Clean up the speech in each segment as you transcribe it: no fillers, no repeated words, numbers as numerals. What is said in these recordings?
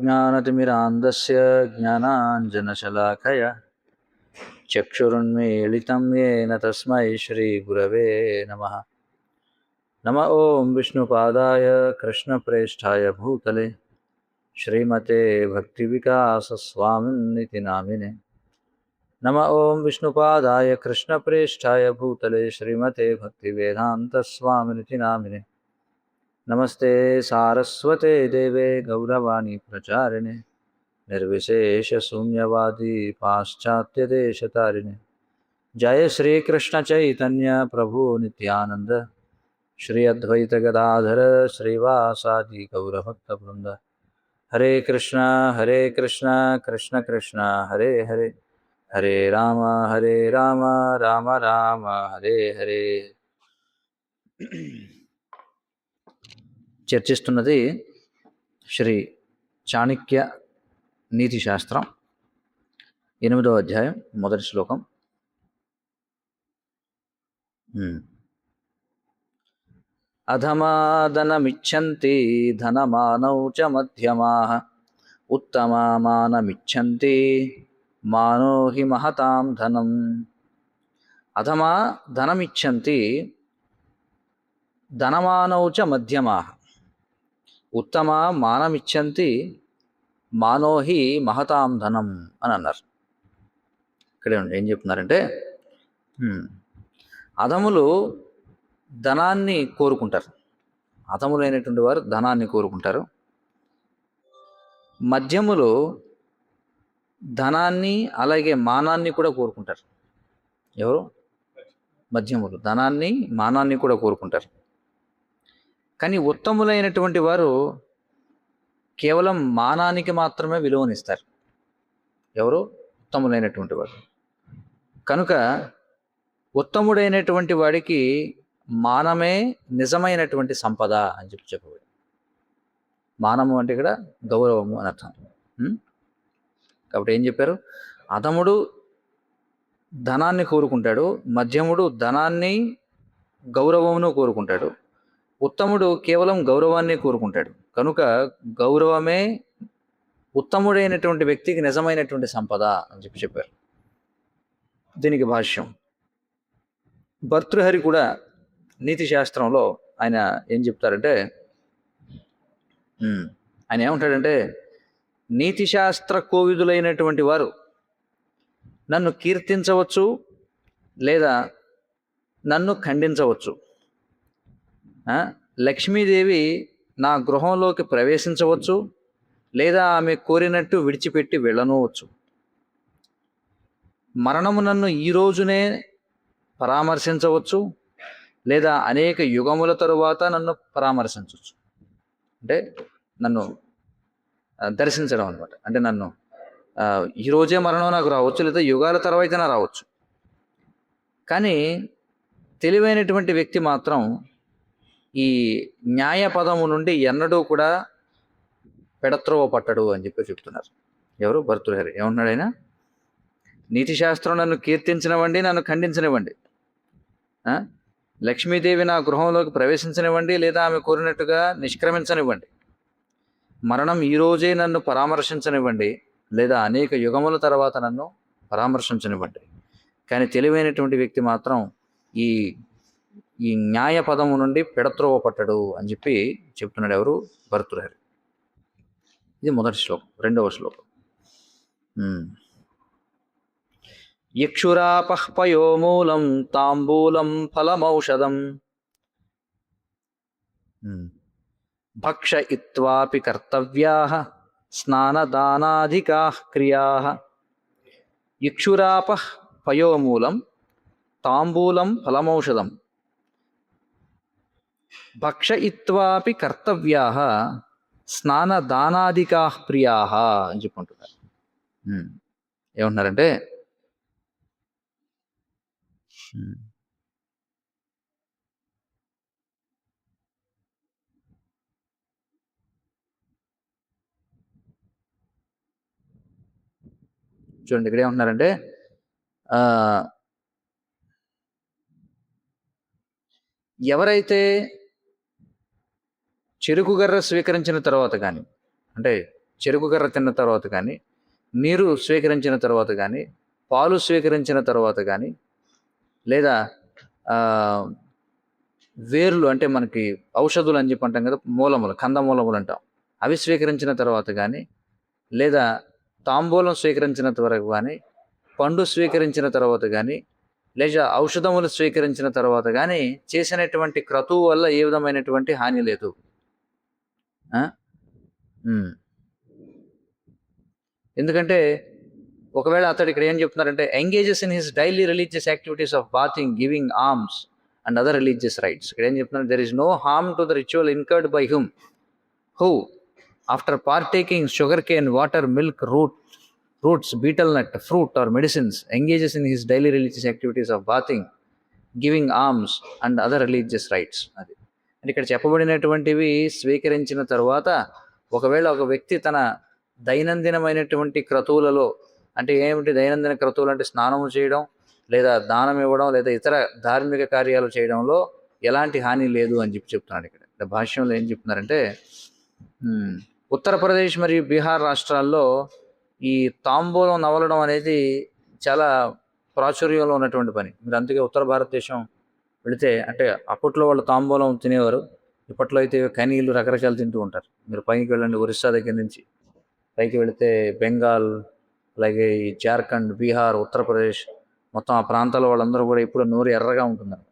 ज्ञानतिमिरान्धस्य ज्ञानाञ्जनशलाकया चक्षुरुन्मीलितं येन तस्मै श्रीगुरवे नमः। नमः ॐ विष्णुपादाय कृष्णप्रेष्ठाय भूतले श्रीमते भक्तिविकासस्वामिन्निति नामिने। नमः ॐ विष्णुपादाय कृष्णप्रेष्ठाय भूतले श्रीमते भक्तिवेदान्तस्वामिनिति नामिने। नमस्ते सारस्वते देवे गौरवाणी प्रचारिणे निर्विशेषशून्यवादी पाश्चात्यदेशतारिणे। जय श्री कृष्ण चैतन्य प्रभु नित्यानंद श्री अद्वैत गदाधर श्रीवासादि गौरभक्तवृंद। हरे कृष्णा कृष्ण कृष्ण हरे हरे, हरे राम राम राम हरे हरे। చర్చిస్తున్నది శ్రీ చాణక్య నీతి శాస్త్రం 8వ అధ్యాయం మొదటి శ్లోకం. అధమాదనమిచ్చంతి ధనమానౌ చ మధ్యమాః ఉత్తమామానమిచ్చంతి మానో హి మహతాం ధనం. అధమా ధనమిచ్చంతి ధనమానౌ చ మధ్యమాః ఉత్తమ మానమిచ్చంతి మానోహి మహతాం ధనం అని అన్నారు. ఇక్కడే ఏం చెప్తున్నారంటే, అధములు ధనాన్ని కోరుకుంటారు. అధములైనటువంటి వారు ధనాన్ని కోరుకుంటారు. మధ్యములు ధనాన్ని అలాగే మానాన్ని కూడా కోరుకుంటారు. ఎవరు? మధ్యములు ధనాన్ని మానాన్ని కూడా కోరుకుంటారు. కానీ ఉత్తములైనటువంటి వారు కేవలం మానానికి మాత్రమే విలువనిస్తారు. ఎవరు? ఉత్తములైనటువంటి వాడు. కనుక ఉత్తముడైనటువంటి వాడికి మానమే నిజమైనటువంటి సంపద అని చెప్పబడి. మానము అంటే ఇక్కడ గౌరవము అని అర్థం. కాబట్టి ఏం చెప్పారు? అధముడు ధనాన్ని కోరుకుంటాడు, మధ్యముడు ధనాన్ని గౌరవమును కోరుకుంటాడు, ఉత్తముడు కేవలం గౌరవాన్ని కోరుకుంటాడు. కనుక గౌరవమే ఉత్తముడైనటువంటి వ్యక్తికి నిజమైనటువంటి సంపద అని చెప్పారు. దీనికి భాష్యం భర్తృహరి కూడా నీతి శాస్త్రంలో ఆయన ఏం చెప్తారంటే, ఆయన ఏమంటాడంటే, నీతి శాస్త్ర కోవిదులైనటువంటి వారు నన్ను కీర్తించవచ్చు లేదా నన్ను ఖండించవచ్చు. లక్ష్మీదేవి నా గృహంలోకి ప్రవేశించవచ్చు లేదా ఆమె కోరినట్టు విడిచిపెట్టి వెళ్ళనవచ్చు. మరణము నన్ను ఈ రోజునే పరామర్శించవచ్చు లేదా అనేక యుగముల తరువాత నన్ను పరామర్శించవచ్చు. అంటే నన్ను దర్శించడం అనమాట. అంటే నన్ను ఈరోజే మరణం నాకు రావచ్చు లేదా యుగాల తర్వాతైనా రావచ్చు. కానీ తెలివైనటువంటి వ్యక్తి మాత్రం ఈ న్యాయ పదము నుండి ఎన్నడూ కూడా పెడత్రోవ పట్టడు అని చెప్తున్నారు. ఎవరు? భర్తృహరి. ఏమంటున్నాడు ఆయన? నీతి శాస్త్రం నన్ను కీర్తించనివ్వండి, నన్ను ఖండించనివ్వండి, లక్ష్మీదేవి నా గృహంలోకి ప్రవేశించనివ్వండి లేదా ఆమె కోరినట్టుగా నిష్క్రమించనివ్వండి, మరణం ఈరోజే నన్ను పరామర్శించనివ్వండి లేదా అనేక యుగముల తర్వాత నన్ను పరామర్శించనివ్వండి. కానీ తెలివైనటువంటి వ్యక్తి మాత్రం ఈ ఈ న్యాయ పదము నుండి పెడత్రోవ పట్టడు అని చెప్తున్నాడు. ఎవరు? భర్తృహరి. ఇది మొదటి శ్లోకం. 2వ శ్లోకం. యక్షురాపః పయోమూలం తాంబూలం ఫలమౌషధం భక్షయిత్వాపి కర్తవ్యాః స్నానదానాధికాః క్రియాః. యక్షురాపః పయోమూలం తాంబూలం ఫలమౌషధం భక్షయిత్వాపి కర్తవ్యాః స్నానదానాధికాః ప్రియాః అని చెప్పుకుంటున్నారు. ఏమంటున్నారంటే, చూడండి ఇక్కడ ఏమంటున్నారంటే, ఎవరైతే చెరుకు గర్ర స్వీకరించిన తర్వాత కానీ, అంటే చెరుకు కర్ర తిన్న తర్వాత కానీ, నీరు స్వీకరించిన తర్వాత కానీ, పాలు స్వీకరించిన తర్వాత కానీ, లేదా వేర్లు అంటే మనకి ఔషధులు అని చెప్పి అంటాం కదా, మూలములు, కందమూలములు అంటాం, అవి స్వీకరించిన తర్వాత కానీ, లేదా తాంబూలం స్వీకరించినంత వరకు కానీ, పండు స్వీకరించిన తర్వాత కానీ, లేదా ఔషధములు స్వీకరించిన తర్వాత కానీ చేసినటువంటి క్రతువు వల్ల ఏ విధమైనటువంటి హాని లేదు. ఎందుకంటే ఒకవేళ అతడు ఇక్కడ ఏం చెప్తున్నారంటే, engages in his daily religious activities of bathing, giving alms and other religious rites. ఇక్కడ ఏం చెప్తున్నారు, there is no harm to the ritual incurred by him who after partaking sugar cane, water, milk, roots, betel nut, fruit or medicines, engages in his daily religious activities of bathing, giving alms and other religious rites. అది అంటే ఇక్కడ చెప్పబడినటువంటివి స్వీకరించిన తర్వాత ఒకవేళ ఒక వ్యక్తి తన దైనందినమైనటువంటి క్రతువులలో, అంటే ఏమిటి దైనందిన క్రతువులు అంటే స్నానము చేయడం, లేదా దానం ఇవ్వడం, లేదా ఇతర ధార్మిక కార్యాలు చేయడంలో ఎలాంటి హాని లేదు అని చెప్తున్నాడు. ఇక్కడ భాష్యంలో ఏం చెప్తున్నారంటే, ఉత్తరప్రదేశ్ మరియు బీహార్ రాష్ట్రాల్లో ఈ తాంబూలం నవలడం అనేది చాలా ప్రాచుర్యంలో ఉన్నటువంటి పని. మీరు అందుకే ఉత్తర భారతదేశం వెళితే, అంటే అప్పట్లో వాళ్ళు తాంబూలం తినేవారు, ఇప్పట్లో అయితే కనీళ్ళు రకరకాలు తింటూ ఉంటారు. మీరు పైకి వెళ్ళండి, ఒరిస్సా దగ్గర నుంచి పైకి వెళితే బెంగాల్, అలాగే ఈ జార్ఖండ్, బీహార్, ఉత్తరప్రదేశ్, మొత్తం ఆ ప్రాంతాల వాళ్ళందరూ కూడా ఇప్పుడు నోరు ఎర్రగా ఉంటున్నారు.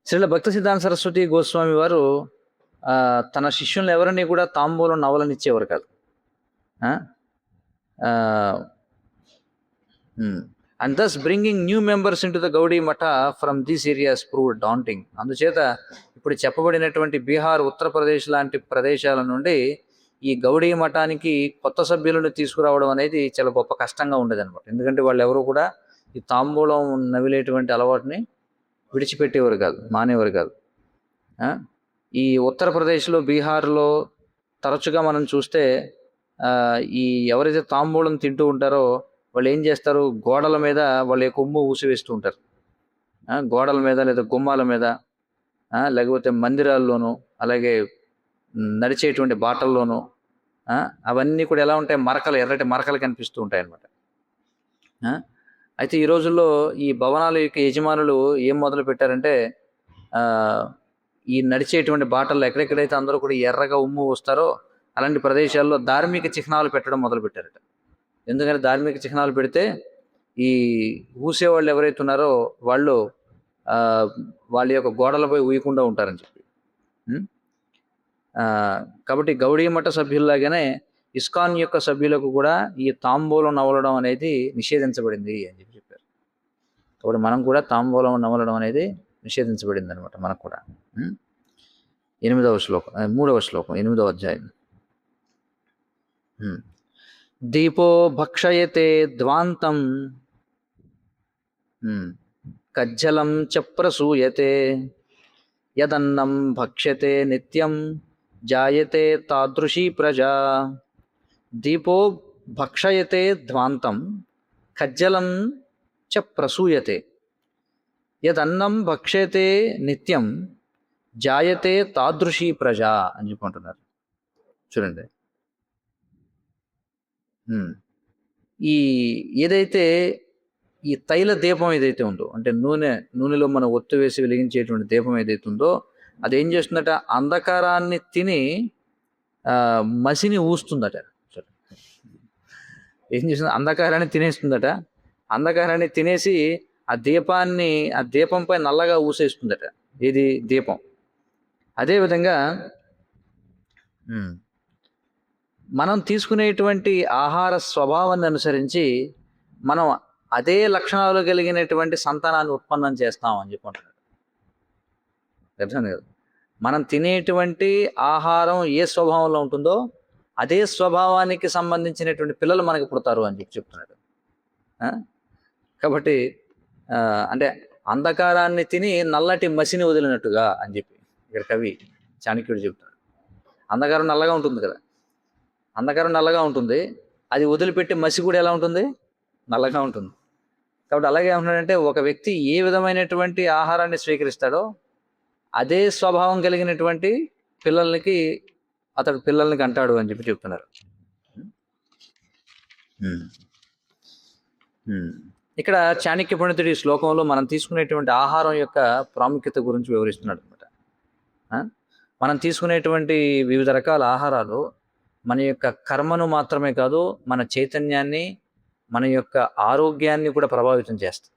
శ్రీల భక్త సిద్ధాంత సరస్వతి గోస్వామి వారు తన శిష్యులను ఎవరిని కూడా తాంబూలం నవలనిచ్చేవారు కాదు. And thus bringing new members in to the Gaudiya Math from these areas proved daunting. అందుచేత ఇప్పుడు చెప్పబడినటువంటి బీహార్, ఉత్తరప్రదేశ్ లాంటి ప్రదేశాల నుండి ఈ గౌడీ మఠానికి కొత్త సభ్యులను తీసుకురావడం అనేది చాలా గొప్ప కష్టంగా ఉండేది అనమాట. ఎందుకంటే వాళ్ళు ఎవరు కూడా ఈ తాంబూలం నవిలేటువంటి అలవాటుని విడిచిపెట్టేవారు కాదు, మానేవారు కాదు. ఈ ఉత్తరప్రదేశ్లో, బీహార్లో తరచుగా మనం చూస్తే ఈ ఎవరైతే తాంబూలం తింటూ ఉంటారో వాళ్ళు ఏం చేస్తారు, గోడల మీద వాళ్ళ యొక్క ఉమ్ము ఊసివేస్తూ ఉంటారు. గోడల మీద, లేదా గుమ్మాల మీద, లేకపోతే మందిరాల్లోనూ, అలాగే నడిచేటువంటి బాటల్లోనూ, అవన్నీ కూడా ఎలా ఉంటాయి, మరకలు, ఎర్రటి మరకలు కనిపిస్తూ ఉంటాయి అన్నమాట. అయితే ఈ రోజుల్లో ఈ భవనాల యొక్క యజమానులు ఏం మొదలు పెట్టారంటే, ఈ నడిచేటువంటి బాటల్లో ఎక్కడెక్కడైతే అందరూ కూడా ఎర్రగా ఉమ్ము వస్తారో అలాంటి ప్రదేశాల్లో ధార్మిక చిహ్నాలు పెట్టడం మొదలుపెట్టారట. ఎందుకంటే ధార్మిక చిహ్నాలు పెడితే ఈ ఊసేవాళ్ళు ఎవరైతే ఉన్నారో వాళ్ళు వాళ్ళ యొక్క గోడలపై ఊయకుండా ఉంటారని చెప్పి. కాబట్టి గౌడీ మఠ సభ్యుల్లాగానే ఇస్కాన్ యొక్క సభ్యులకు కూడా ఈ తాంబూలం నవలడం అనేది నిషేధించబడింది అని చెప్పారు. కాబట్టి మనం కూడా తాంబూలం నవలడం అనేది నిషేధించబడింది అనమాట మనకు కూడా. 8వ శ్లోకం, 3వ శ్లోకం, 8వ అధ్యాయం. దీపో భక్షయతే ధ్వాంతం కజ్జలం చ ప్రసూయతే యదన్నం భక్ష్యతే నిత్యం జాయతే తాదృశీ ప్రజా. దీపో భక్షయతే ధ్వాంతం కజ్జలం చ ప్రసూయతే యదన్నం భక్ష్యతే నిత్యం జాయతే తాదృశీ ప్రజా అని చెప్పుకుంటున్నారు. చూడండి, ఈ ఏదైతే ఈ తైల దీపం ఏదైతే ఉందో, అంటే నూనెలో మనం ఒత్తు వేసి వెలిగించేటువంటి దీపం ఏదైతే ఉందో అది ఏం చేస్తుందట, అంధకారాన్ని తిని మసిని ఊస్తుందట. ఏం చేస్తుంది, అంధకారాన్ని తినేస్తుందట. అంధకారాన్ని తినేసి ఆ దీపంపై నల్లగా ఊసేస్తుందట. ఇది దీపం. అదేవిధంగా మనం తీసుకునేటువంటి ఆహార స్వభావాన్ని అనుసరించి మనం అదే లక్షణాలు కలిగినటువంటి సంతానాన్ని ఉత్పన్నం చేస్తాం అని చెప్పుకుంటున్నాడు. తెలుసా కదా, మనం తినేటువంటి ఆహారం ఏ స్వభావంలో ఉంటుందో అదే స్వభావానికి సంబంధించినటువంటి పిల్లలు మనకి పుడతారు అని చెప్తున్నాడు. కాబట్టి అంటే అంధకారాన్ని తిని నల్లటి మసిని వదిలినట్టుగా అని చెప్పి ఇక్కడ కవి చాణక్యుడు చెప్తాడు. అంధకారం నల్లగా ఉంటుంది కదా, అంధకారం నల్లగా ఉంటుంది, అది వదిలిపెట్టి మసి కూడా ఎలా ఉంటుంది, నల్లగా ఉంటుంది. కాబట్టి అలాగే ఏమంటున్నాడంటే, ఒక వ్యక్తి ఏ విధమైనటువంటి ఆహారాన్ని స్వీకరిస్తాడో అదే స్వభావం కలిగినటువంటి పిల్లలకి అతడు పిల్లల్ని కంటాడు అని చెప్పి చెప్తున్నారు. ఇక్కడ చాణక్య పండితుడి శ్లోకంలో మనం తీసుకునేటువంటి ఆహారం యొక్క ప్రాముఖ్యత గురించి వివరిస్తున్నాడు అనమాట. మనం తీసుకునేటువంటి వివిధ రకాల ఆహారాలు మన యొక్క కర్మను మాత్రమే కాదు, మన చైతన్యాన్ని, మన యొక్క ఆరోగ్యాన్ని కూడా ప్రభావితం చేస్తుంది.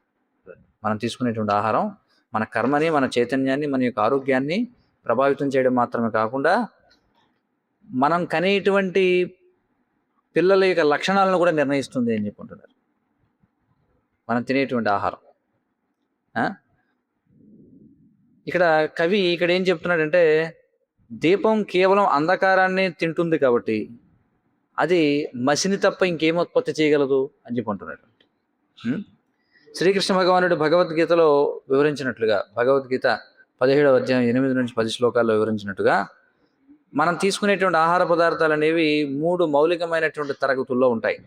మనం తీసుకునేటువంటి ఆహారం మన కర్మని, మన చైతన్యాన్ని, మన యొక్క ఆరోగ్యాన్ని ప్రభావితం చేయడం మాత్రమే కాకుండా మనం కనేటువంటి పిల్లల యొక్క లక్షణాలను కూడా నిర్ణయిస్తుంది అని చెప్పుకుంటున్నారు మనం తినేటువంటి ఆహారం. ఇక్కడ కవి ఇక్కడ ఏం చెప్తున్నాడంటే, దీపం కేవలం అంధకారాన్ని తింటుంది కాబట్టి అది మసిని తప్ప ఇంకేం ఉత్పత్తి చేయగలదు అని చెప్పుకుంటున్నాడు. శ్రీకృష్ణ భగవానుడు భగవద్గీతలో వివరించినట్లుగా, భగవద్గీత 17వ అధ్యాయం 8 నుంచి 10 శ్లోకాల్లో వివరించినట్టుగా, మనం తీసుకునేటువంటి ఆహార పదార్థాలు అనేవి 3 మౌలికమైనటువంటి తరగతుల్లో ఉంటాయి.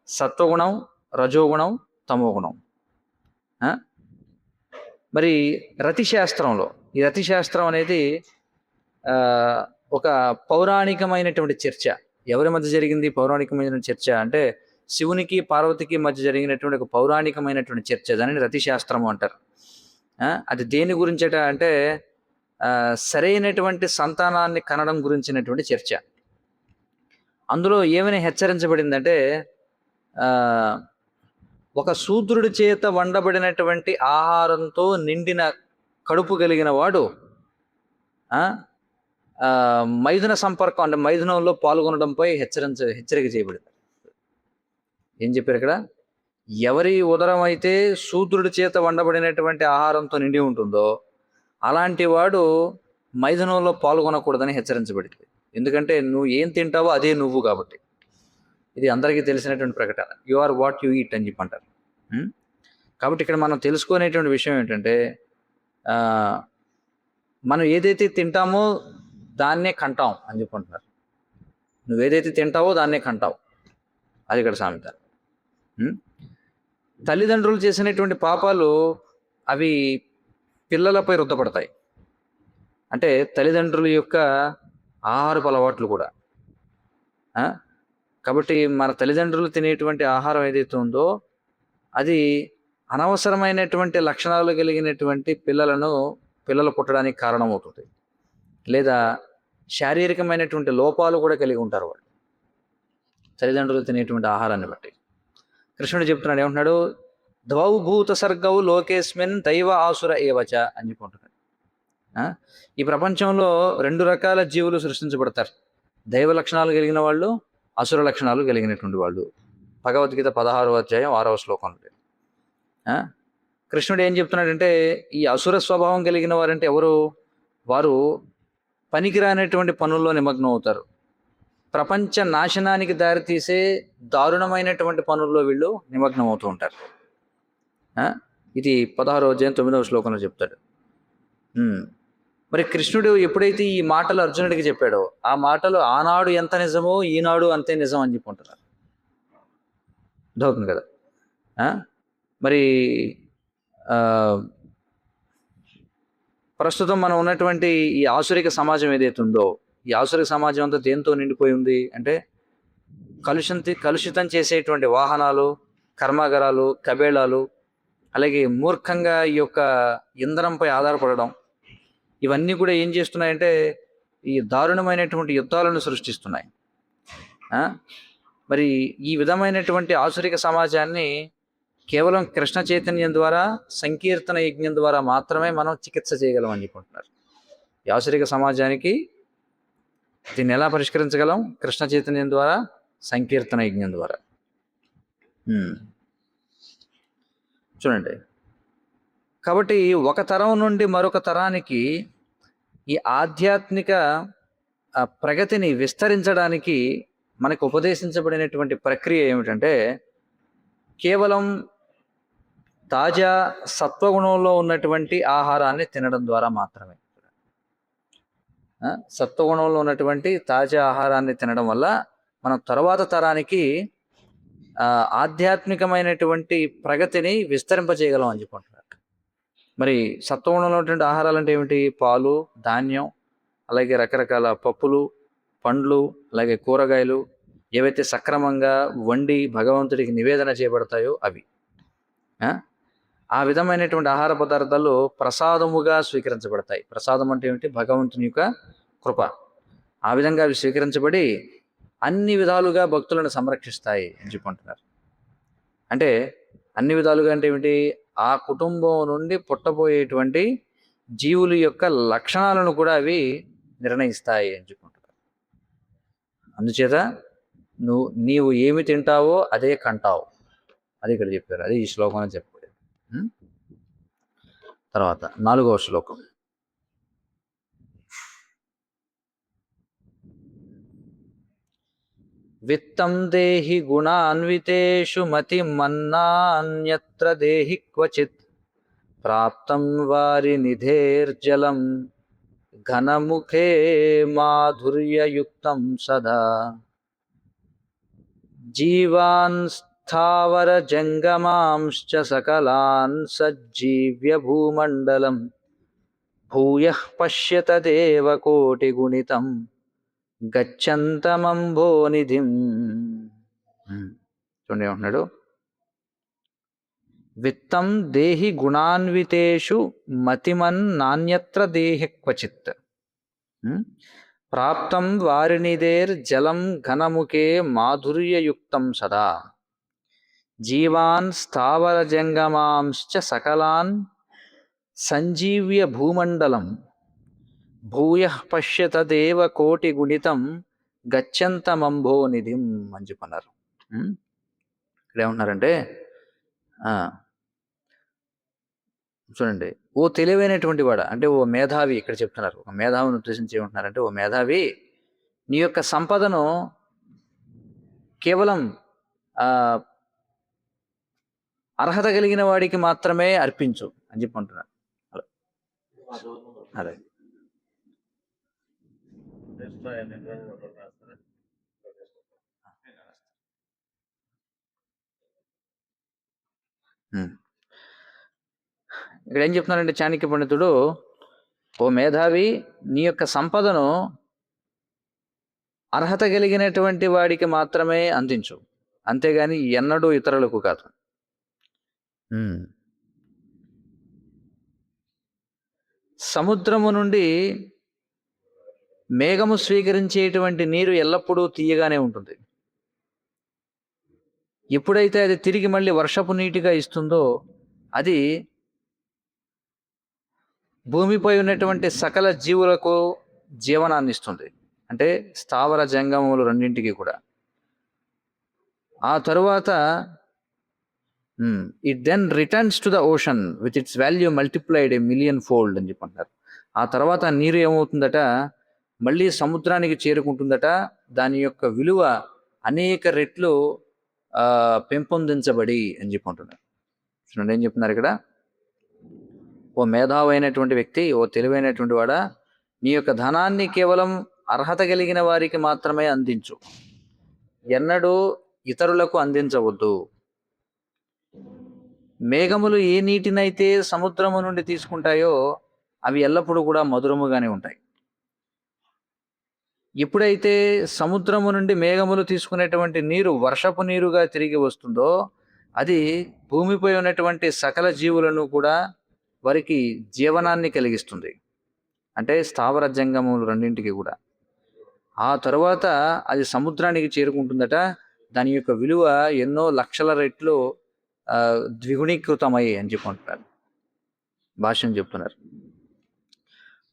సత్వగుణం, రజోగుణం, తమోగుణం. మరి రతిశాస్త్రంలో, ఈ రతిశాస్త్రం అనేది ఒక పౌరాణికమైనటువంటి చర్చ. ఎవరి మధ్య జరిగింది పౌరాణికమైన చర్చ అంటే, శివునికి పార్వతికి మధ్య జరిగినటువంటి ఒక పౌరాణికమైనటువంటి చర్చ, దానిని రతిశాస్త్రము అంటారు. అది దేని గురించట అంటే, సరైనటువంటి సంతానాన్ని కనడం గురించినటువంటి చర్చ. అందులో ఏమని హెచ్చరించబడిందంటే, ఒక శూద్రుడి చేత వండబడినటువంటి ఆహారంతో నిండిన కడుపు కలిగిన వాడు మైథున సంపర్కం అంటే మైథునంలో పాల్గొనడంపై హెచ్చరిక చేయబడింది. ఏం చెప్పారు ఇక్కడ? ఎవరి ఉదరం అయితే శూద్రుడి చేత వండబడినటువంటి ఆహారంతో నిండి ఉంటుందో అలాంటి వాడు మైథునంలో పాల్గొనకూడదని హెచ్చరించబడింది. ఎందుకంటే నువ్వు ఏం తింటావో అదే నువ్వు కాబట్టి. ఇది అందరికీ తెలిసినటువంటి ప్రకటన. You are what you eat అని చెప్పి అంటారు. కాబట్టి ఇక్కడ మనం తెలుసుకునేటువంటి విషయం ఏంటంటే, మనం ఏదైతే తింటామో దాన్నే కంటాం అని చెప్పుకుంటున్నారు. నువ్వు ఏదైతే తింటావో దాన్నే కంటావు, అది ఇక్కడ సామెత. తల్లిదండ్రులు చేసినటువంటి పాపాలు అవి పిల్లలపై రుద్దపడతాయి. అంటే తల్లిదండ్రుల యొక్క ఆహారపు అలవాట్లు కూడా. కాబట్టి మన తల్లిదండ్రులు తినేటువంటి ఆహారం ఏదైతే ఉందో అది అనవసరమైనటువంటి లక్షణాలు కలిగినటువంటి పిల్లలు పుట్టడానికి కారణమవుతుంది. లేదా శారీరకమైనటువంటి లోపాలు కూడా కలిగి ఉంటారు వాళ్ళు తల్లిదండ్రులు తినేటువంటి ఆహారాన్ని బట్టి. కృష్ణుడు చెప్తున్నాడు, ఏమంటున్నాడు? ద్వౌభూత సర్గౌ లోకేస్మిన్ దైవ ఆసుర ఏవచ అని చెప్పుకుంటున్నాడు. ఈ ప్రపంచంలో 2 రకాల జీవులు సృష్టించబడతారు. దైవ లక్షణాలు కలిగిన వాళ్ళు, అసుర లక్షణాలు కలిగినటువంటి వాళ్ళు. భగవద్గీత 16వ అధ్యాయం 6వ శ్లోకంలో కృష్ణుడు ఏం చెప్తున్నాడంటే, ఈ అసుర స్వభావం కలిగిన వారంటే ఎవరు? వారు పనికిరానటువంటి పనుల్లో నిమగ్నం అవుతారు. ప్రపంచ నాశనానికి దారితీసే దారుణమైనటువంటి పనుల్లో వీళ్ళు నిమగ్నం అవుతూ ఉంటారు. ఇది 16వ అధ్యాయం 9వ శ్లోకంలో చెప్తాడు. మరి కృష్ణుడు ఎప్పుడైతే ఈ మాటలు అర్జునుడికి చెప్పాడో, ఆ మాటలు ఆనాడు ఎంత నిజమో ఈనాడు అంతే నిజం అని చెప్పుకుంటున్నారు. అర్థమవుతుంది కదా? మరి ప్రస్తుతం మనం ఉన్నటువంటి ఈ ఆసురిక సమాజం ఏదైతే ఉందో, ఈ ఆసురిక సమాజం అంతా దేంతో నిండిపోయి ఉంది అంటే, కలుషితం చేసేటువంటి వాహనాలు, కర్మాగారాలు, కబేళాలు, అలాగే మూర్ఖంగా ఈ యొక్క ఇంధనంపై ఆధారపడడం, ఇవన్నీ కూడా ఏం చేస్తున్నాయంటే ఈ దారుణమైనటువంటి యుద్ధాలను సృష్టిస్తున్నాయి. మరి ఈ విధమైనటువంటి ఆసురిక సమాజాన్ని కేవలం కృష్ణ చైతన్యం ద్వారా, సంకీర్తన యజ్ఞం ద్వారా మాత్రమే మనం చికిత్స చేయగలం అని చెప్పుకుంటున్నారు. ఈ ఆసురిక సమాజానికి దీన్ని ఎలా పరిష్కరించగలం? కృష్ణ చైతన్యం ద్వారా, సంకీర్తన యజ్ఞం ద్వారా. చూడండి, కాబట్టి ఒక తరం నుండి మరొక తరానికి ఈ ఆధ్యాత్మిక ప్రగతిని విస్తరించడానికి మనకు ఉపదేశించబడినటువంటి ప్రక్రియ ఏమిటంటే, కేవలం తాజా సత్వగుణంలో ఉన్నటువంటి ఆహారాన్ని తినడం ద్వారా మాత్రమే. సత్వగుణంలో ఉన్నటువంటి తాజా ఆహారాన్ని తినడం వల్ల మనం తర్వాత తరానికి ఆధ్యాత్మికమైనటువంటి ప్రగతిని విస్తరింపజేయగలం అని చెప్పుకుంటున్నారు. మరి సత్వగుణంలో ఉన్నటువంటి ఆహారాలు అంటే ఏమిటి? పాలు, ధాన్యం, అలాగే రకరకాల పప్పులు, పండ్లు అలాగే కూరగాయలు ఏవైతే సక్రమంగా వండి భగవంతుడికి నివేదన చేయబడతాయో అవి. ఆ విధమైనటువంటి ఆహార పదార్థాలు ప్రసాదముగా స్వీకరించబడతాయి. ప్రసాదం అంటే ఏమిటి? భగవంతుని యొక్క కృప. ఆ విధంగా అవి స్వీకరించబడి అన్ని విధాలుగా భక్తులను సంరక్షిస్తాయి అని చెప్పుకుంటున్నారు. అంటే అన్ని విధాలుగా అంటే ఏమిటి? ఆ కుటుంబం నుండి పుట్టబోయేటువంటి జీవుల యొక్క లక్షణాలను కూడా అవి నిర్ణయిస్తాయి అని చెప్పుకుంటున్నారు. అందుచేత నీవు ఏమి తింటావో అదే కంటావు, అది ఇక్కడ చెప్పారు. అది ఈ శ్లోకంలో చెప్పబడింది. తర్వాత 4వ శ్లోకం. విత్తం దేహి గుణాన్వితేషు మతిమన్నాన్యత్ర దేహి క్వచిత్ ప్రాప్తం వారి నిధేర్జలం ఘనముఖే మాధుర్యయుక్తం సదా జీవాన్ స్థావర జంగమాంశ్చ సకలాన్ సజ్జీవ్య భూమండలం భూయః పశ్యత దేవ కోటి గుణితం గచ్చంతమంభోనిధిం. చూడండి ఏమంటున్నాడు? విత్తం దేహి గుణాన్వితేషు మతిమన్ నాణ్యత్ర దేహి క్వచిత్ ప్రాప్తం వారినిదేర్ జలం ఘనముఖే మాధుర్యయుక్తం సదా జీవాన్ స్థావర జంగమాంశ్చ సకలాన్ సంజీవ్య భూమండలం భూయః పశ్యత దేవ కోటి గుణితం గచ్చంతమంభోనిధిం అని చెప్పన్నారు. ఇక్కడ ఏమంటున్నారంటే, చూడండి, ఓ తెలివైనటువంటి వాడు అంటే ఓ మేధావి, ఇక్కడ చెప్తున్నారు. ఒక మేధావిని ఉద్దేశించి ఏమంటున్నారంటే, ఓ మేధావి, నీ యొక్క సంపదను కేవలం అర్హత కలిగిన వాడికి మాత్రమే అర్పించు అని చెప్పి అంటున్నారు. అదే ఇక్కడ ఏం చెప్తున్నారంటే చాణక్య పండితుడు, ఓ మేధావి, నీ యొక్క సంపదను అర్హత కలిగినటువంటి వాడికి మాత్రమే అందించు, అంతేగాని ఎన్నడూ ఇతరులకు కాదు. సముద్రము నుండి మేఘము స్వీకరించేటువంటి నీరు ఎల్లప్పుడూ తీయగానే ఉంటుంది. ఎప్పుడైతే అది తిరిగి మళ్ళీ వర్షపు నీటిగా ఇస్తుందో అది భూమిపై ఉన్నటువంటి సకల జీవులకు జీవనాన్ని ఇస్తుంది. అంటే స్థావర జంగమములు రెండింటికి కూడా. ఆ తరువాత it then returns to the ocean with its value multiplied a million fold అని చెప్పంటారు. ఆ తర్వాత నీరు ఏమవుతుందట, మళ్ళీ సముద్రానికి చేరుకుంటుందట. దాని యొక్క విలువ అనేక రెట్లు పెంపొందించబడి అని చెప్పుకుంటున్నారు. చూడండి ఏం చెప్తున్నారు ఇక్కడ, ఓ మేధావైనటువంటి వ్యక్తి, ఓ తెలివైనటువంటి వాడా, నీ యొక్క ధనాన్ని కేవలం అర్హత కలిగిన వారికి మాత్రమే అందించు, ఎన్నడూ ఇతరులకు అందించవద్దు. మేఘములు ఏ నీటినైతే సముద్రము నుండి తీసుకుంటాయో అవి ఎల్లప్పుడూ కూడా మధురముగానే ఉంటాయి. ఎప్పుడైతే సముద్రము నుండి మేఘములు తీసుకునేటువంటి నీరు వర్షపు నీరుగా తిరిగి వస్తుందో అది భూమిపై ఉన్నటువంటి సకల జీవులను కూడా వారికి జీవనాన్ని కలిగిస్తుంది. అంటే స్థావర జంగములు రెండింటికి కూడా. ఆ తరువాత అది సముద్రానికి చేరుకుంటుందట. దాని యొక్క విలువ ఎన్నో లక్షల రెట్లు ద్విగుణీకృతమై అని చెప్పుకుంటున్నారు, భాష్యం చెప్తున్నారు.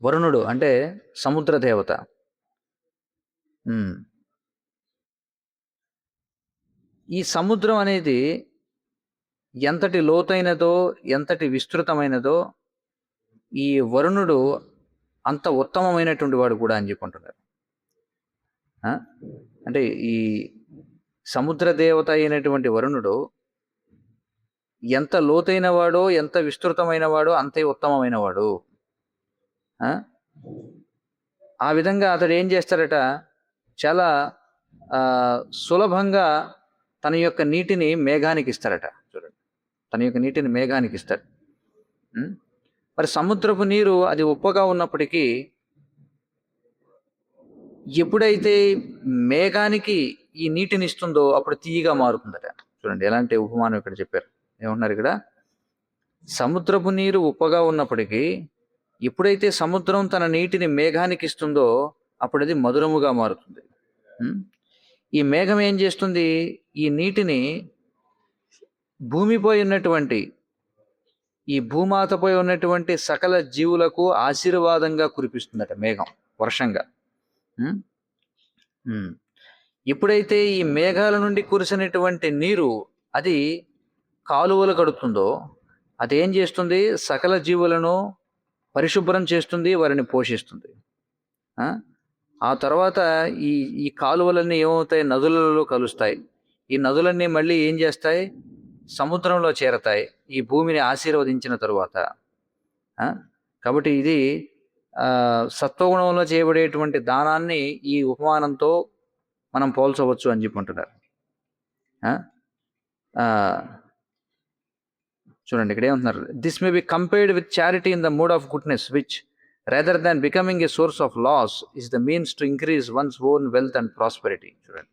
వరుణుడు అంటే సముద్ర దేవత. ఈ సముద్రం అనేది ఎంతటి లోతైనదో, ఎంతటి విస్తృతమైనదో ఈ వరుణుడు అంత ఉత్తమమైనటువంటి వాడు కూడా అని చెప్పుకుంటున్నారు. అంటే ఈ సముద్ర దేవత అయినటువంటి వరుణుడు ఎంత లోతైన వాడో, ఎంత విస్తృతమైన వాడో అంతే ఉత్తమమైన వాడు. ఆ విధంగా అతడు ఏం చేస్తాడట, చాలా సులభంగా తన యొక్క నీటిని మేఘానికి ఇస్తాడట. చూడండి, తన యొక్క నీటిని మేఘానికి ఇస్తాడు. మరి సముద్రపు నీరు అది ఉప్పగా ఉన్నప్పటికీ ఎప్పుడైతే మేఘానికి ఈ నీటిని ఇస్తుందో అప్పుడు తీయగా మారుతుందట. చూడండి ఎలాంటి ఉపమానం ఇక్కడ చెప్పారు. ఏమంటున్నారు ఇక్కడ, సముద్రపు నీరు ఉప్పగా ఉన్నప్పటికీ ఎప్పుడైతే సముద్రం తన నీటిని మేఘానికి ఇస్తుందో అప్పుడు అది మధురముగా మారుతుంది. ఈ మేఘం ఏం చేస్తుంది, ఈ నీటిని భూమిపై ఉన్నటువంటి, ఈ భూమాతపై ఉన్నటువంటి సకల జీవులకు ఆశీర్వాదంగా కురిపిస్తుందట మేఘం, వర్షంగా. ఎప్పుడైతే ఈ మేఘాల నుండి కురిసినటువంటి నీరు అది కాలువలు కడుతుందో అదేం చేస్తుంది, సకల జీవులను పరిశుభ్రం చేస్తుంది, వారిని పోషిస్తుంది. ఆ తర్వాత ఈ ఈ కాలువలన్నీ ఏమవుతాయి, నదులలో కలుస్తాయి. ఈ నదులన్నీ మళ్ళీ ఏం చేస్తాయి, సముద్రంలో చేరతాయి ఈ భూమిని ఆశీర్వదించిన తరువాత. కాబట్టి ఇది సత్వగుణంలో చేయబడేటువంటి దానాన్ని ఈ ఉపమానంతో మనం పోల్చవచ్చు అని చెప్పుకుంటున్నారు. చూడండి ఇక్కడ ఏమంటున్నారు, this may be compared with charity in the mood of goodness which rather than becoming a source of loss is the means to increase one's own wealth and prosperity. చూడండి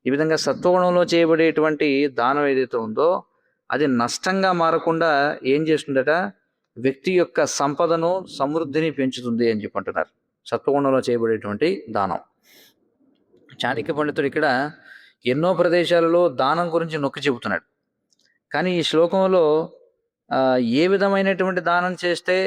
ఈ విధంగా సత్వగుణంలో చేయబడేటువంటి దానం ఏదైతే ఉందో అది నష్టంగా మారకుండా ఏం చేస్తుందట, వ్యక్తి యొక్క సంపదను సమృద్ధిని పెంచుతుంది అని చెప్పంటున్నారు సత్వగుణంలో చేయబడేటువంటి దానం. చాణక్య పండితుడు ఇక్కడ ఎన్నో ప్రదేశాలలో దానం గురించి నొక్కి చెబుతున్నాడు. కానీ ఈ శ్లోకంలో ఏ విధమైనటువంటి దానం చేస్తే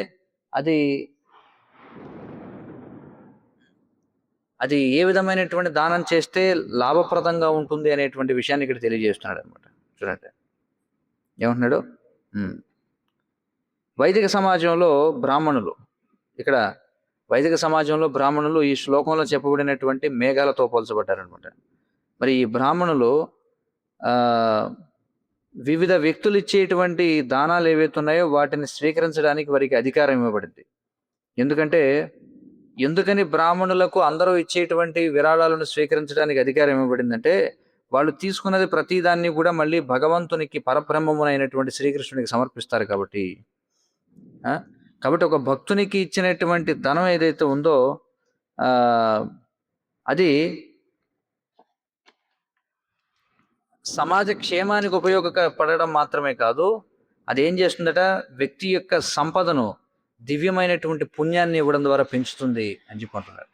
అది ఏ విధమైనటువంటి దానం చేస్తే లాభప్రదంగా ఉంటుంది అనేటువంటి విషయాన్ని ఇక్కడ తెలియజేస్తున్నాడు అనమాట. చూడండి ఏమంటున్నాడు, వైదిక సమాజంలో బ్రాహ్మణులు, ఇక్కడ వైదిక సమాజంలో బ్రాహ్మణులు ఈ శ్లోకంలో చెప్పబడినటువంటి మేఘాలతో పోల్చబడ్డారనమాట. మరి ఈ బ్రాహ్మణులు వివిధ వ్యక్తులు ఇచ్చేటువంటి దానాలు ఏవైతే ఉన్నాయో వాటిని స్వీకరించడానికి వారికి అధికారం ఇవ్వబడింది. ఎందుకని బ్రాహ్మణులకు అందరూ ఇచ్చేటువంటి విరాళాలను స్వీకరించడానికి అధికారం ఇవ్వబడిందంటే, వాళ్ళు తీసుకున్నది ప్రతిదాన్ని కూడా మళ్ళీ భగవంతునికి, పరబ్రహ్మమునైనటువంటి శ్రీకృష్ణునికి సమర్పిస్తారు కాబట్టి. ఒక భక్తునికి ఇచ్చినటువంటి ధనం ఏదైతే ఉందో అది సమాజ క్షేమానికి ఉపయోగపడడం మాత్రమే కాదు, అది ఏం చేస్తుందట, వ్యక్తి యొక్క సంపదను, దివ్యమైనటువంటి పుణ్యాన్ని ఇవ్వడం ద్వారా పెంచుతుంది అని చెప్పుకుంటున్నారు.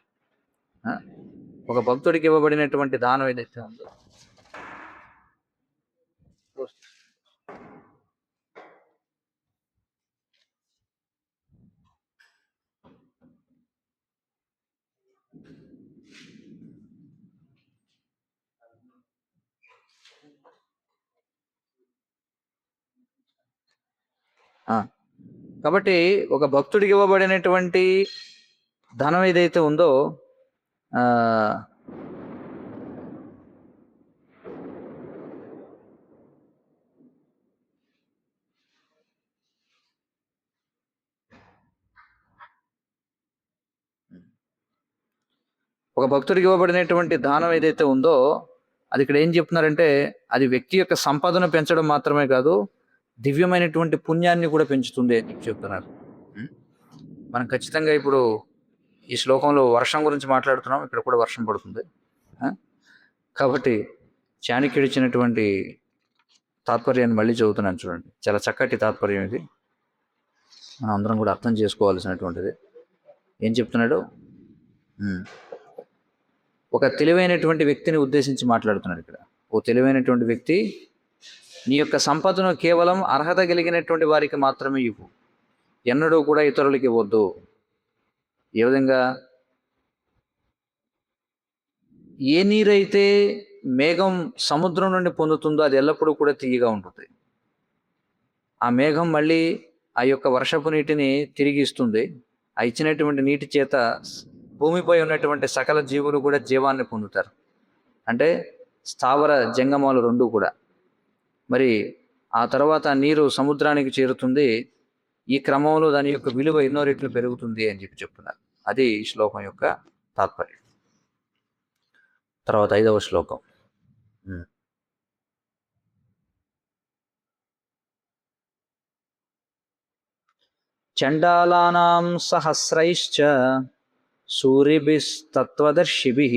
ఒక భక్తుడికి ఇవ్వబడినటువంటి దానం ఏదైతే ఉందో కాబట్టి ఒక భక్తుడికి ఇవ్వబడినటువంటి ధనం ఏదైతే ఉందో అది ఇక్కడ ఏం చెప్తున్నారంటే, అది వ్యక్తి యొక్క సంపదను పెంచడం మాత్రమే కాదు, దివ్యమైనటువంటి పుణ్యాన్ని కూడా పెంచుతుంది అని చెప్తున్నారు. మనం ఖచ్చితంగా ఇప్పుడు ఈ శ్లోకంలో వర్షం గురించి మాట్లాడుతున్నాం, ఇక్కడ కూడా వర్షం పడుతుంది. కాబట్టి చాణక్యుడు ఇచ్చినటువంటి తాత్పర్యాన్ని మళ్ళీ చదువుతున్నాను చూడండి. చాలా చక్కటి తాత్పర్యం ఇది, మనం అందరం కూడా అర్థం చేసుకోవాల్సినటువంటిది. ఏం చెప్తున్నాడు, ఒక తెలివైనటువంటి వ్యక్తిని ఉద్దేశించి మాట్లాడుతున్నాడు ఇక్కడ. ఓ తెలివైనటువంటి వ్యక్తి, నీ యొక్క సంపదను కేవలం అర్హత కలిగినటువంటి వారికి మాత్రమే ఇవ్వు, ఎన్నడూ కూడా ఇతరులకి ఇవ్వద్దు. ఏ విధంగా, ఏ నీరైతే మేఘం సముద్రం నుండి పొందుతుందో అది ఎల్లప్పుడూ కూడా తీయగా ఉంటుంది. ఆ మేఘం మళ్ళీ ఆ యొక్క వర్షపు నీటిని తిరిగి ఇస్తుంది. ఆ ఇచ్చినటువంటి నీటి చేత భూమిపై ఉన్నటువంటి సకల జీవులు కూడా జీవాన్ని పొందుతారు. అంటే స్థావర జంగమాలు రెండు కూడా. మరి ఆ తర్వాత నీరు సముద్రానికి చేరుతుంది. ఈ క్రమంలో దాని యొక్క విలువ ఎన్నో రెట్లు పెరుగుతుంది అని చెప్తున్నారు. అది ఈ శ్లోకం యొక్క తాత్పర్యం. తర్వాత 5వ శ్లోకం. చండాలానాం సహస్రైశ్చ సూరిభిస్తత్వదర్శిభిః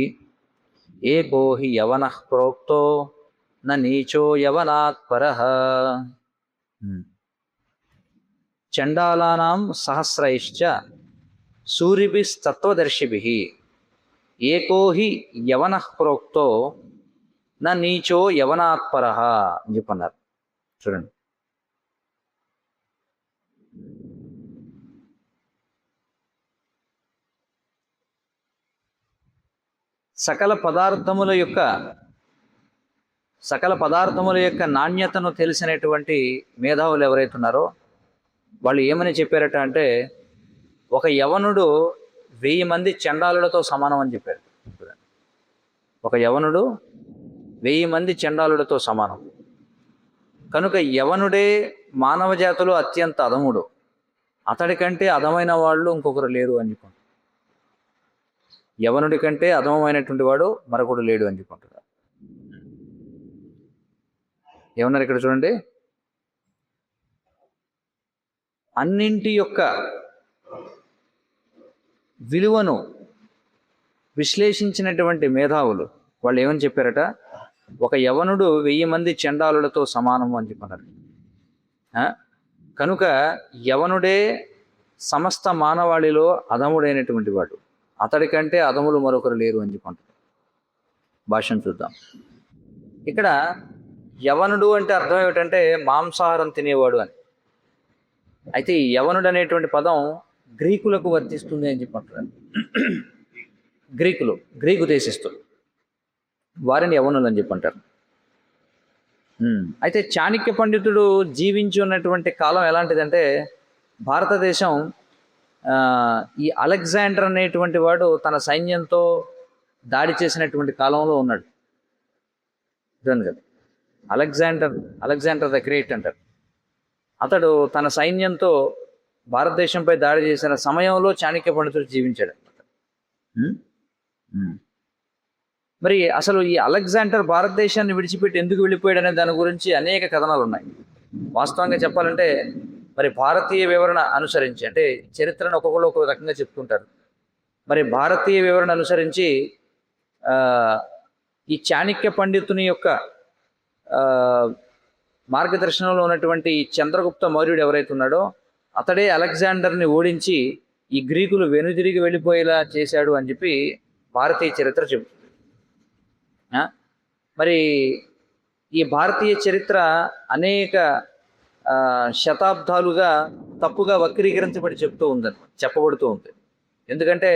ఏకో హి యవనః ప్రోక్తో న నీచో యవనాత్ పరః. చండాలానాం సహస్రైశ్చ సూరిభిస్తత్వదర్శిభిః ఏకో హి యవనః ప్రోక్తో న నీచో యవనాత్ పరః అని చెప్పన్నారు. చూడండి, సకల పదార్థముల యొక్క నాణ్యతను తెలిసినటువంటి మేధావులు ఎవరైతే ఉన్నారో వాళ్ళు ఏమని చెప్పారట అంటే, ఒక యవనుడు 1000 మంది చండాలులతో సమానం అని చెప్పారు. ఒక యవనుడు 1000 మంది చండాలులతో సమానం. కనుక యవనుడే మానవ జాతిలో అత్యంత అధముడు, అతడి కంటే అధమైన వాళ్ళు ఇంకొకరు లేరు అని చెప్పారు. యవనుడి కంటే అధమమైనటువంటి వాడు మరొకడు లేడు అని చెప్పుకుంటారు. ఏమన్నారు ఇక్కడ చూడండి, అన్నింటి యొక్క విలువను విశ్లేషించినటువంటి మేధావులు వాళ్ళు ఏమని చెప్పారట, ఒక యవనుడు 1000 మంది చండాలులతో సమానము అని చెప్పన్నారు. కనుక యవనుడే సమస్త మానవాళిలో అధముడైనటువంటి వాడు, అతడి కంటే అధములు మరొకరు లేరు అని చెప్పంటారు. భాష్యం చూద్దాం. ఇక్కడ యవనుడు అంటే అర్థం ఏమిటంటే మాంసాహారం తినేవాడు అని. అయితే ఈ యవనుడు అనేటువంటి పదం గ్రీకులకు వర్తిస్తుంది అని చెప్పంటారు. గ్రీకు దేశస్థులు వారిని యవనులు అని చెప్పంటారు. అయితే చాణక్య పండితుడు జీవించి ఉన్నటువంటి కాలం ఎలాంటిదంటే, భారతదేశం ఈ అలెగ్జాండర్ అనేటువంటి వాడు తన సైన్యంతో దాడి చేసినటువంటి కాలంలో ఉన్నాడు. చూడండి కదా, అలెగ్జాండర్ ద గ్రేట్ అంటారు. అతడు తన సైన్యంతో భారతదేశంపై దాడి చేసిన సమయంలో చాణక్య పండితుడు జీవించాడు అనమాట. మరి అసలు ఈ అలెగ్జాండర్ భారతదేశాన్ని విడిచిపెట్టి ఎందుకు వెళ్ళిపోయాడు అనే దాని గురించి అనేక కథనాలు ఉన్నాయి. వాస్తవంగా చెప్పాలంటే మరి భారతీయ వివరణ అనుసరించి, అంటే చరిత్రను ఒక్కొక్కరు ఒక్కొక్క రకంగా చెప్పుకుంటారు. మరి భారతీయ వివరణ అనుసరించి ఈ చాణక్య పండితుని యొక్క మార్గదర్శనంలో ఉన్నటువంటి చంద్రగుప్త మౌర్యుడు ఎవరైతే ఉన్నాడో అతడే అలెగ్జాండర్ని ఓడించి ఈ గ్రీకులు వెనుదిరిగి వెళ్ళిపోయేలా చేశాడు అని చెప్పి భారతీయ చరిత్ర చెబుతుంది. మరి ఈ భారతీయ చరిత్ర అనేక శతాబ్దాలుగా తప్పుగా వక్రీకరించబడి చెప్పబడుతూ ఉంది. ఎందుకంటే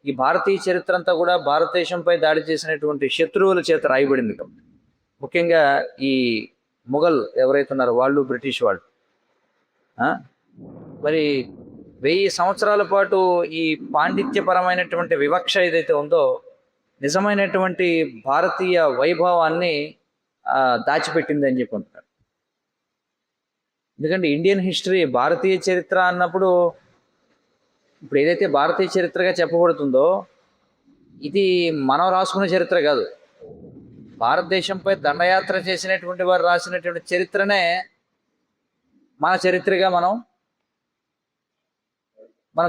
ఈ భారతీయ చరిత్ర అంతా కూడా భారతదేశంపై దాడి చేసినటువంటి శత్రువుల చేత రాయబడింది. ముఖ్యంగా ఈ మొఘల్ ఎవరైతే ఉన్నారో వాళ్ళు, బ్రిటిష్ వాళ్ళు. మరి 1000 సంవత్సరాల పాటు ఈ పాండిత్యపరమైనటువంటి వివక్ష ఏదైతే ఉందో నిజమైనటువంటి భారతీయ వైభవాన్ని దాచిపెట్టింది అని చెప్పి అంటున్నారు. ఎందుకంటే ఇండియన్ హిస్టరీ, భారతీయ చరిత్ర అన్నప్పుడు ఇప్పుడు ఏదైతే భారతీయ చరిత్రగా చెప్పబడుతుందో ఇది మనం రాసుకున్న చరిత్ర కాదు. భారతదేశంపై దండయాత్ర చేసినటువంటి వారు రాసినటువంటి చరిత్రనే మన చరిత్రగా మనం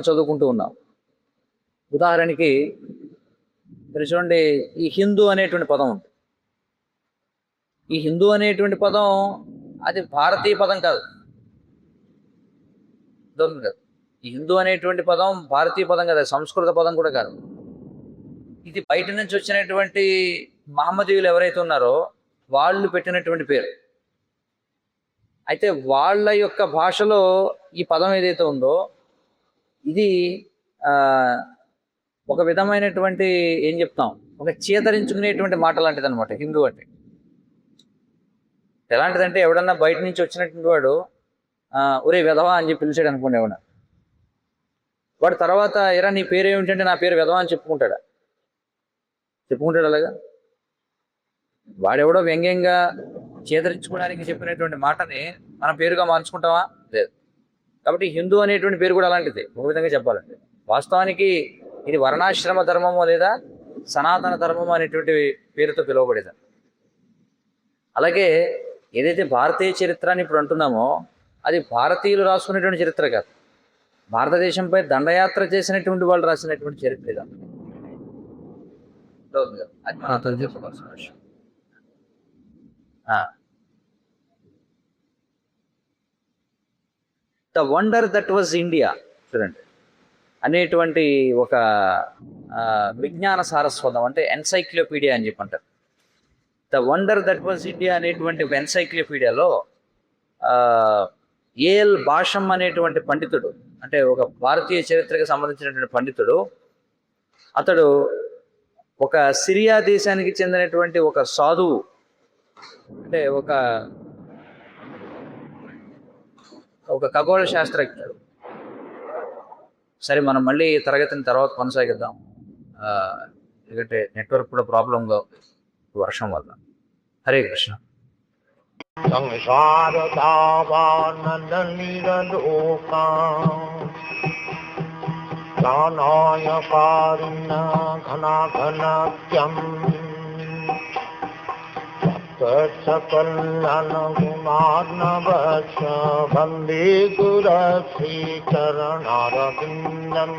చదువుకుంటూ ఉన్నాం. ఉదాహరణకి మీరు చూడండి, ఈ హిందూ అనేటువంటి పదం ఉంది. ఈ హిందూ అనేటువంటి పదం అది భారతీయ పదం కాదు. ఈ హిందూ అనేటువంటి పదం భారతీయ పదం కాదు, సంస్కృత పదం కూడా కాదు. ఇది బయట నుంచి వచ్చినటువంటి మహమ్మదీయులు ఎవరైతే ఉన్నారో వాళ్ళు పెట్టినటువంటి పేరు. అయితే వాళ్ళ యొక్క భాషలో ఈ పదం ఏదైతే ఉందో ఇది ఒక విధమైనటువంటి ఏం చెప్తాం, ఒక చీదరించుకునేటువంటి మాట లాంటిది అనమాట హిందూ అంటే. ఎలాంటిదంటే ఎవడన్నా బయట నుంచి వచ్చినటువంటి వాడు ఒరే వెధవా అని చెప్పి పిలిచాడు అనుకోండి, ఎవడన్నా వాడు తర్వాత ఎరా నీ పేరు ఏమిటంటే నా పేరు వెధవా అని చెప్పుకుంటాడు అలాగా. వాడెవడో వ్యంగ్యంగా చేదరించుకోవడానికి చెప్పినటువంటి మాటని మన పేరుగా మార్చుకుంటామా? లేదు. కాబట్టి హిందూ అనేటువంటి పేరు కూడా అలాంటిది ఒక విధంగా చెప్పాలంటే. వాస్తవానికి ఇది వర్ణాశ్రమ ధర్మము లేదా సనాతన ధర్మము అనేటువంటి పేరుతో పిలువబడేది. అలాగే ఏదైతే భారతీయ చరిత్ర అని ఇప్పుడు అంటున్నామో అది భారతీయులు రాసుకునేటువంటి చరిత్ర కాదు. భారతదేశంపై దండయాత్ర చేసినటువంటి వాళ్ళు రాసినటువంటి చరిత్ర ఇది. అవుతుంది కదా? అది మనం అర్థం చేసుకోవాల్సిన విషయం. The wonder that was India చూడండి అనేటువంటి ఒక విజ్ఞాన సారస్వతం అంటే ఎన్సైక్లోపీడియా అని చెప్పి అంటారు. The wonder that was India అనేటువంటి ఒక ఎన్సైక్లోపీడియాలో ఏఎల్ భాషం అనేటువంటి పండితుడు, అంటే ఒక భారతీయ చరిత్రకు సంబంధించినటువంటి పండితుడు, అతడు ఒక సిరియా దేశానికి చెందినటువంటి ఒక సాధువు, అంటే ఒక ఖగోళ శాస్త్రజ్ఞుడు. సరే, మనం మళ్ళీ తరగతిని తర్వాత కొనసాగిద్దాం, ఎందుకంటే నెట్వర్క్ కూడా ప్రాబ్లంగా ఉంది వర్షం వల్ల. హరే కృష్ణ. సంసార దావానలిరలోకా ప్రాణాయ కారుణ ఘనాఘనత్యం సకల్యాణ గుణార్ణవశ వందే గురు శ్రీ చరణారవిందం.